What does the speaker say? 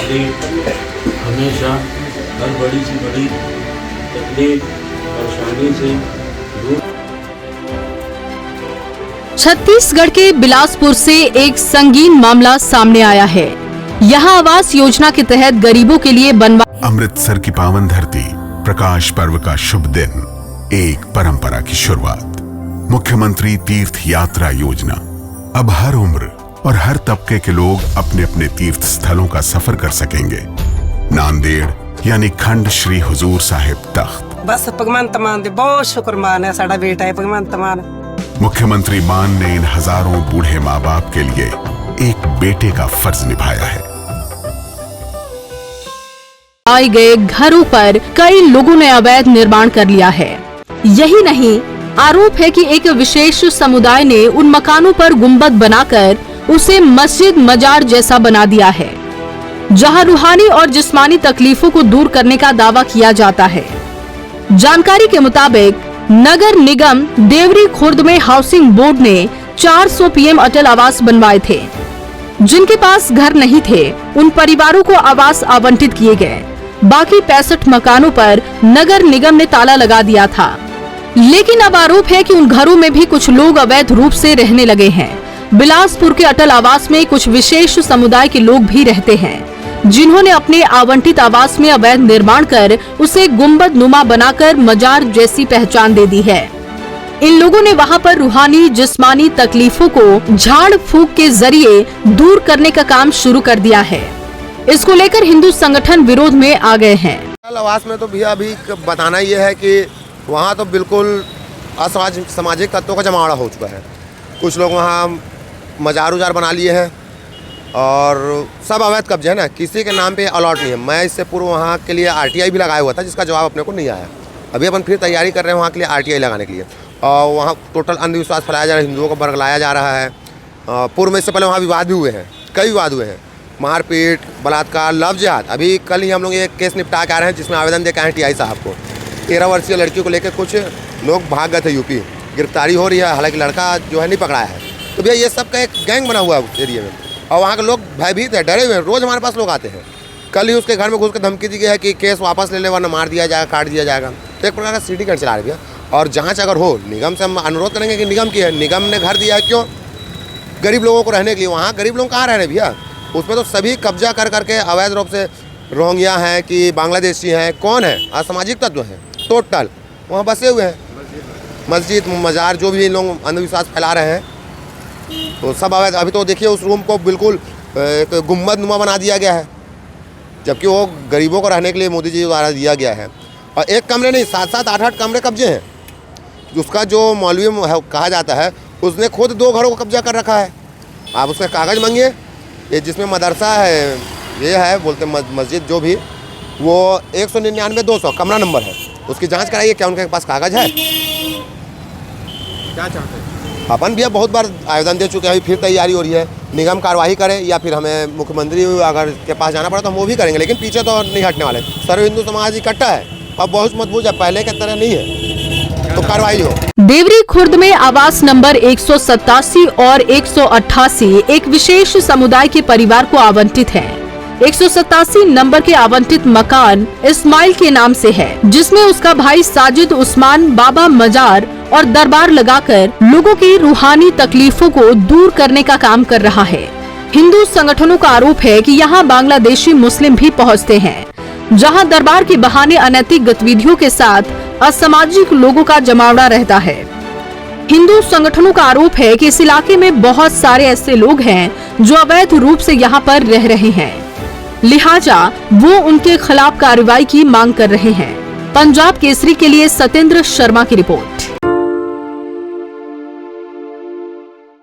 से हमेशा हर बड़ी से बड़ी तकलीफ परेशानी से दूर। छत्तीसगढ़ के बिलासपुर से एक संगीन मामला सामने आया है। यहाँ आवास योजना के तहत गरीबों के लिए बनवा अमृतसर की पावन धरती, प्रकाश पर्व का शुभ दिन, एक परंपरा की शुरुआत। मुख्यमंत्री तीर्थ यात्रा योजना। अब हर उम्र और हर तबके के लोग अपने अपने तीर्थ स्थलों का सफर कर सकेंगे। नांदेड़ यानी खंड श्री हुजूर साहिब तख्त। बस भगवंत मान दे बहुत शुक्रमान है, साडा बेटा है भगवंत मान। मुख्यमंत्री मान ने इन हजारों बूढ़े माँ बाप के लिए एक बेटे का फर्ज निभाया है। आए गए घरों पर कई लोगों ने अवैध निर्माण कर लिया है। यही नहीं, आरोप है कि एक विशेष समुदाय ने उन मकानों पर गुंबद बनाकर उसे मस्जिद मजार जैसा बना दिया है, जहां रूहानी और जिस्मानी तकलीफों को दूर करने का दावा किया जाता है। जानकारी के मुताबिक नगर निगम देवरी खुर्द में हाउसिंग बोर्ड ने 400 पीएम अटल आवास बनवाए थे। जिनके पास घर नहीं थे, उन परिवारों को आवास आवंटित किए गए। बाकी 65 मकानों पर नगर निगम ने ताला लगा दिया था। लेकिन अब आरोप है कि उन घरों में भी कुछ लोग अवैध रूप से रहने लगे हैं। बिलासपुर के अटल आवास में कुछ विशेष समुदाय के लोग भी रहते हैं, जिन्होंने अपने आवंटित आवास में अवैध निर्माण कर उसे गुंबद नुमा बनाकर मजार जैसी पहचान दे दी है। इन लोगों ने वहां पर रूहानी जिस्मानी तकलीफों को झाड़ फूंक के जरिए दूर करने का काम शुरू कर दिया है। इसको लेकर हिंदू संगठन विरोध में आ गए हैं। आवास में तो भैया अभी बताना ये है कि वहाँ तो बिल्कुल सामाजिक तत्वों का जमावड़ा हो चुका है। कुछ लोग वहाँ मजार उजार बना लिए हैं और सब अवैध कब्जे है ना, किसी के नाम पे अलॉट नहीं है। मैं इससे पूर्व वहाँ के लिए RTI भी लगाया हुआ था, जिसका जवाब अपने को नहीं आया। अभी अपन फिर तैयारी कर रहे हैं वहाँ के लिए RTI लगाने के लिए। और वहाँ टोटल अंधविश्वास फैलाया जा रहा है, हिंदुओं को बरगलाया जा रहा है। पूर्व में इससे पहले वहाँ विवाद भी हुए हैं, कई विवाद हुए हैं, मारपीट, बलात्कार, लव जिहाद। अभी कल ही हम लोग एक केस निपटा के आ रहे हैं, जिसमें आवेदन दे के आए TI साहब को। 13 वर्षीय लड़की को लेकर कुछ लोग भाग गए थे यूपी, गिरफ्तारी हो रही है, हालांकि लड़का जो है नहीं पकड़ाया है। तो भैया ये सब का एक गैंग बना हुआ है एरिया में, और वहाँ के लोग भयभीत है, डरे हुए हैं। रोज़ हमारे पास लोग आते हैं। कल ही उसके घर में घुस के धमकी दी गई है कि केस वापस ले ले वरना मार दिया जाएगा, काट दिया जाएगा। तो एक प्रकार का सिटी कैंट चला रहे भैया। और जाँच अगर हो, निगम से हम अनुरोध करेंगे कि निगम की है, निगम ने घर दिया है क्यों? गरीब लोगों को रहने के लिए। वहाँ गरीब लोग कहाँ रह रहे हैं भैया? उसमें तो सभी कब्जा कर करके अवैध रूप से रोहिंग्या हैं कि बांग्लादेशी हैं, कौन है, असामाजिक तत्व हैं, टोटल वहाँ बसे हुए हैं। मस्जिद मजार जो भी इन लोग अंधविश्वास फैला रहे हैं, तो सब अवैध। अभी तो देखिए उस रूम को बिल्कुल गुम्बद नुमा बना दिया गया है, जबकि वो गरीबों को रहने के लिए मोदी जी द्वारा दिया गया है। और एक कमरे नहीं, 7-7, 8-8 कमरे कब्जे हैं। उसका जो मौलवी कहा जाता है, उसने खुद 2 घरों को कब्जा कर रखा है। आप उसका कागज़ मांगिए, ये जिसमें मदरसा है, ये है बोलते मस्जिद जो भी, वो 199-200 कमरा नंबर है। उसकी जांच कराइए, क्या उनके पास कागज़ है? क्या चाहते हैं? अपन भी अब बहुत बार आवेदन दे चुके हैं, अभी फिर तैयारी हो रही है। निगम कार्रवाई करे या फिर हमें मुख्यमंत्री अगर के पास जाना पड़ा तो हम वो भी करेंगे, लेकिन पीछे तो नहीं हटने वाले। सर्व हिंदू समाज इकट्ठा है और बहुत मजबूत है, पहले की तरह नहीं है, तो कार्रवाई हो। देवरी खुर्द में आवास नंबर 187 और 188 एक विशेष समुदाय के परिवार को आवंटित है। 187 नंबर के आवंटित मकान इस्माइल के नाम से है, जिसमें उसका भाई साजिद उस्मान बाबा मजार और दरबार लगाकर लोगों की रूहानी तकलीफों को दूर करने का काम कर रहा है। हिंदू संगठनों का आरोप है कि यहाँ बांग्लादेशी मुस्लिम भी पहुँचते हैं, जहाँ दरबार के बहाने अनैतिक गतिविधियों के साथ असामाजिक लोगों का जमावड़ा रहता है। हिंदू संगठनों का आरोप है कि इस इलाके में बहुत सारे ऐसे लोग हैं जो अवैध रूप से यहाँ पर रह रहे हैं, लिहाजा वो उनके खिलाफ कार्रवाई की मांग कर रहे हैं। पंजाब केसरी के लिए सत्येंद्र शर्मा की रिपोर्ट।